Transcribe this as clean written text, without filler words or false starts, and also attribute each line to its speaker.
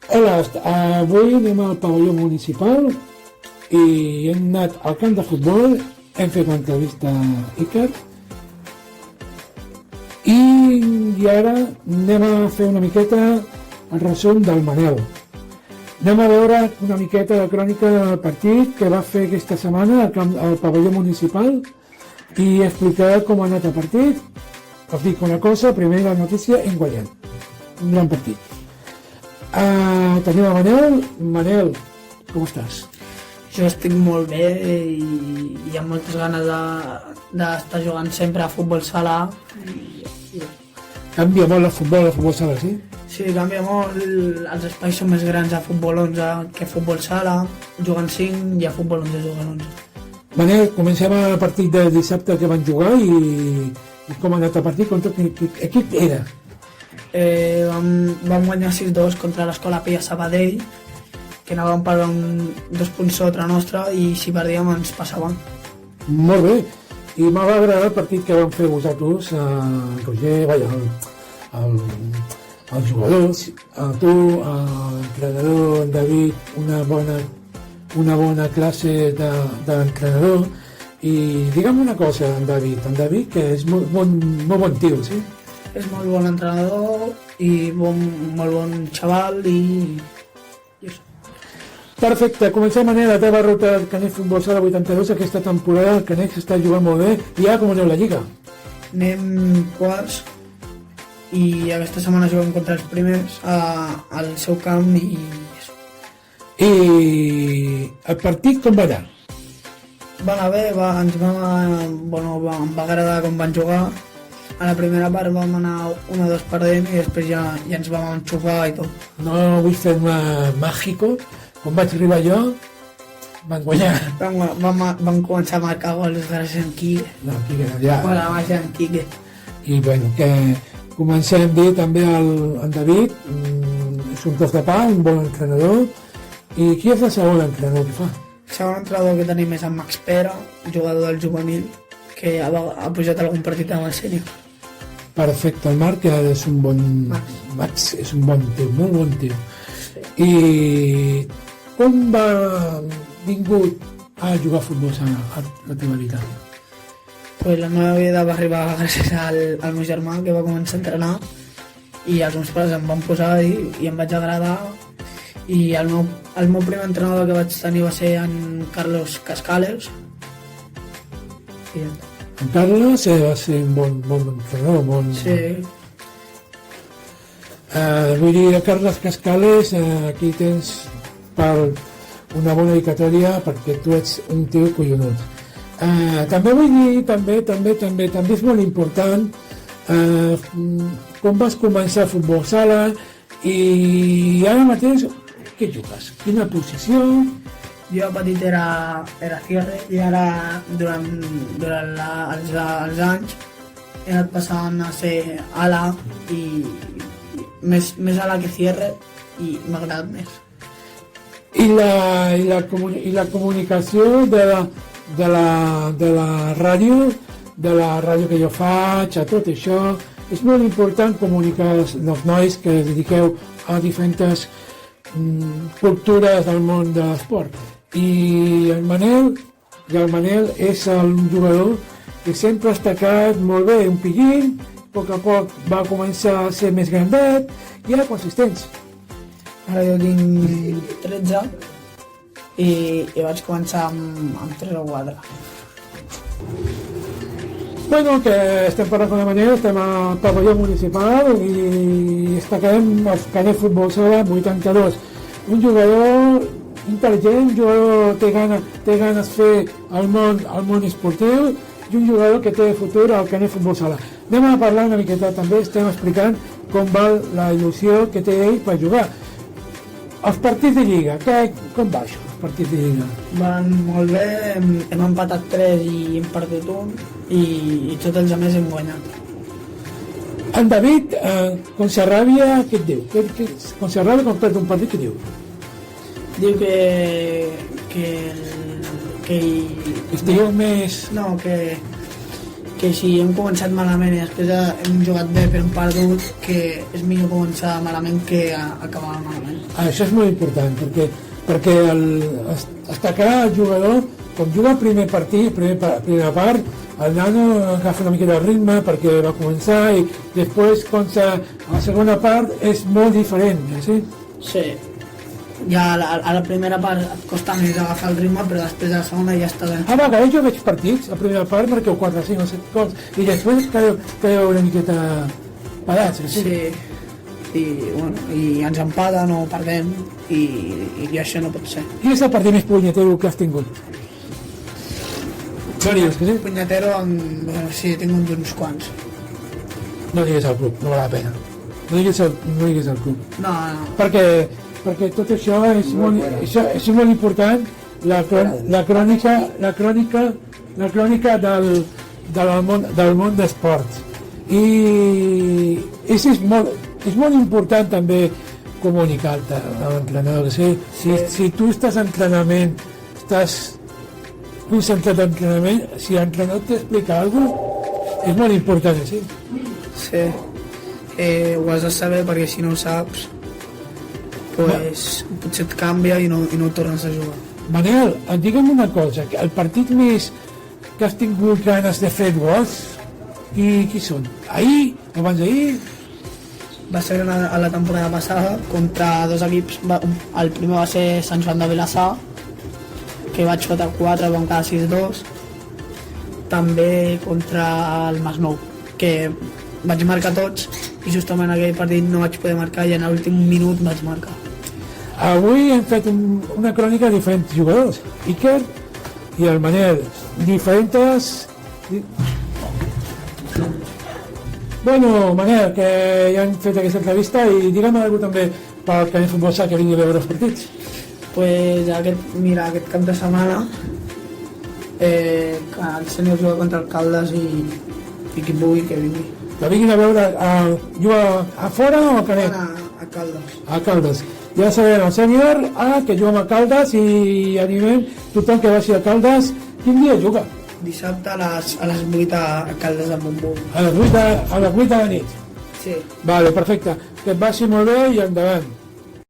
Speaker 1: Hola, avui anem al pavelló municipal i hem anat al camp de futbol, hem fet l'entrevista a Iker i ara anem a fer una miqueta el resum del Manel. Anem a veure una miqueta la crònica del partit que va fer aquesta setmana al pavelló municipal i explicar com ha anat el partit. Us dic una cosa, primer la notícia, hem guanyat. Un gran partit. Tenim a Manel. Manel, com estàs?
Speaker 2: Jo estic molt bé i amb moltes ganes d'estar jugant sempre a futbol sala.
Speaker 1: Canvia molt el futbol sala, sí?
Speaker 2: Sí, canvia molt, els espais són més grans a futbol 11 que a futbol sala, juguen 5 i a futbol 11 juguen 11.
Speaker 1: Manel, comencem el partit de dissabte que van jugar i com ha anat el partit, contra quin equip era?
Speaker 2: Vam guanyar 6-2 contra l'Escola Pia Sabadell, que anàvem per 2 punts sota nostra i si perdíem ens passaven.
Speaker 1: Molt bé, i m'ha agradat el partit que vam fer vosaltres, el Roger, els jugadors, tu, l'entrenador, en David, una bona classe de l'entrenador. I digue'm una cosa, en David, que és molt bon tio, sí?
Speaker 2: És molt bon entrenador i molt bon xaval i això.
Speaker 1: Perfecte, comencem a la teva ruta del Canet Futbol Sala 82. Aquesta temporada el Canet s'està jugant molt bé i ara com aneu la Lliga?
Speaker 2: Anem quarts i aquesta setmana juguem contra els primers al seu camp i això.
Speaker 1: I el partit com va anar?
Speaker 2: Va anar bé, em va agradar com van jugar. A la primera part vam anar 1-2 perdent i després ja ens vam enxufar i tot.
Speaker 1: No vull fer-me màgico. Quan vaig arribar jo, van guanyar.
Speaker 2: Vam començar a marcar gols gràcies a en Quique.
Speaker 1: No, Quique no, ja.
Speaker 2: La màgia en Quique.
Speaker 1: I bueno, que comencem bé també en David, és un tros de pa, un bon entrenador. I qui és el segon entrenador que fa?
Speaker 2: El segon entrenador que tenim és en Max Pera, jugador del juvenil, que ha pujat algun partit amb el sènior.
Speaker 1: Perfecte, el Marc és un bon... Max és un bon tio, molt bon tio.
Speaker 2: Sí.
Speaker 1: I com va vingut a jugar a futbol a la teva vida?
Speaker 2: Pues la meva vida va arribar gràcies al meu germà, que va començar a entrenar, i els meus pares em van posar i em vaig agradar. I el meu primer entrenador que vaig tenir va ser en Carlos Cascales.
Speaker 1: En Carlos va ser un bon entrenador,
Speaker 2: Sí.
Speaker 1: Vull dir, Carlos Cascales, aquí tens per una bona dedicatòria perquè tu ets un tio collonut. També vull dir, també és molt important com vas començar a futbol sala i ara mateix què jugues? Quina posició?
Speaker 2: Jo petit era cierre i ara durant els anys he anat passant a ser ala i més ala que cierre i m'ha agradat més.
Speaker 1: I la comunicació de la ràdio que jo faig, a tot això, és molt important comunicar als nois que es dediqueu a diferents cultures del món de l'esport. I el Manel és un jugador que sempre ha destacat molt bé, un pillín, a poc a poc va començar a ser més grandet i ara consistents.
Speaker 2: Ara jo tinc 13 i vaig començar amb 3 o 4.
Speaker 1: Bueno, que estem parlant amb el Manel, estem al pavelló municipal i destacarem el Canet Futbol Sala 82. Un jugador intel·ligent, un jugador que té ganes de fer el món esportiu i un jugador que té futur al Canet Futbol Sala. Anem a parlar una miqueta també, estem explicant com va la il·lusió que té ell per jugar. Els partits de Lliga, com va això, els partits de Lliga?
Speaker 2: Van molt bé, hem empatat 3 i hem perdut 1 i tots els altres hem guanyat.
Speaker 1: En David, con Sarràbia, què et diu? Con Sarràbia, quan perd un partit, què diu?
Speaker 2: Diu que
Speaker 1: estigueu més...
Speaker 2: No, que si hem començat malament i després hem jugat bé però hem perdut, que és millor començar malament que acabar malament.
Speaker 1: Això és molt important, perquè està clar el jugador, com juga el primer partit, primera part, el nano agafa una mica de ritme perquè va començar i després, quan a la segona part, és molt diferent, sí?
Speaker 2: Sí. Ja a la primera part et costa més agafar el ritme, però després a la segona ja està bé.
Speaker 1: A vegades jo veig partits, la primera part marqueu 4, 5 o 7 gols, i després quedeu una miqueta parats, sí?
Speaker 2: Sí, i ens empaten o perdem, i això no pot ser.
Speaker 1: Quin és el partit més punyetero que has tingut? Seriós, que sí?
Speaker 2: Punyetero, sí, he tingut uns quants.
Speaker 1: No digues el club, no val la pena. No digues el club.
Speaker 2: No.
Speaker 1: Perquè tot això és molt important, la crònica del món d'esport. I és molt important també comunicar-te a l'entrenador. Si tu estàs en entrenament, estàs concentrat en entrenament, si l'entrenador t'explica alguna cosa, és molt important, sí?
Speaker 2: Sí, ho has de saber perquè si no ho saps pues, potser et canvia i no tornes a jugar.
Speaker 1: Manel, digue'm una cosa, el partit més que has tingut ganes de fer gols, i qui són? Ahir? Abans d'ahir?
Speaker 2: Va ser a la temporada passada contra dos equips, el primer va ser Sant Joan de Vilassar, que vaig fotre 4, vam quedar 6-2, també contra el Masnou, que vaig marcar tots i justament en aquell partit no vaig poder marcar i en l'últim minut vaig marcar.
Speaker 1: Avui hem fet una crònica de diferents jugadors, Iker i el Manel, diferents... Bueno, Manel, que ja hem fet aquesta entrevista i digue'm alguna cosa també pel Canet Futbol Sala que vingui a veure els partits.
Speaker 2: Pues aquest cap de setmana que el sènior juga contra el Caldes i qui pugui que vingui.
Speaker 1: La vinguin a veure, juga a fora o a Canet?
Speaker 2: A Caldes.
Speaker 1: A Caldes. Ja sabem, el sènior que juga a Caldes i animem tothom que vagi a Caldes. Quin dia juga?
Speaker 2: Dissabte a les 8 a Caldes de Montbú.
Speaker 1: A les 8 de la nit?
Speaker 2: Sí.
Speaker 1: Vale, perfecte. Que et vagi molt bé i endavant.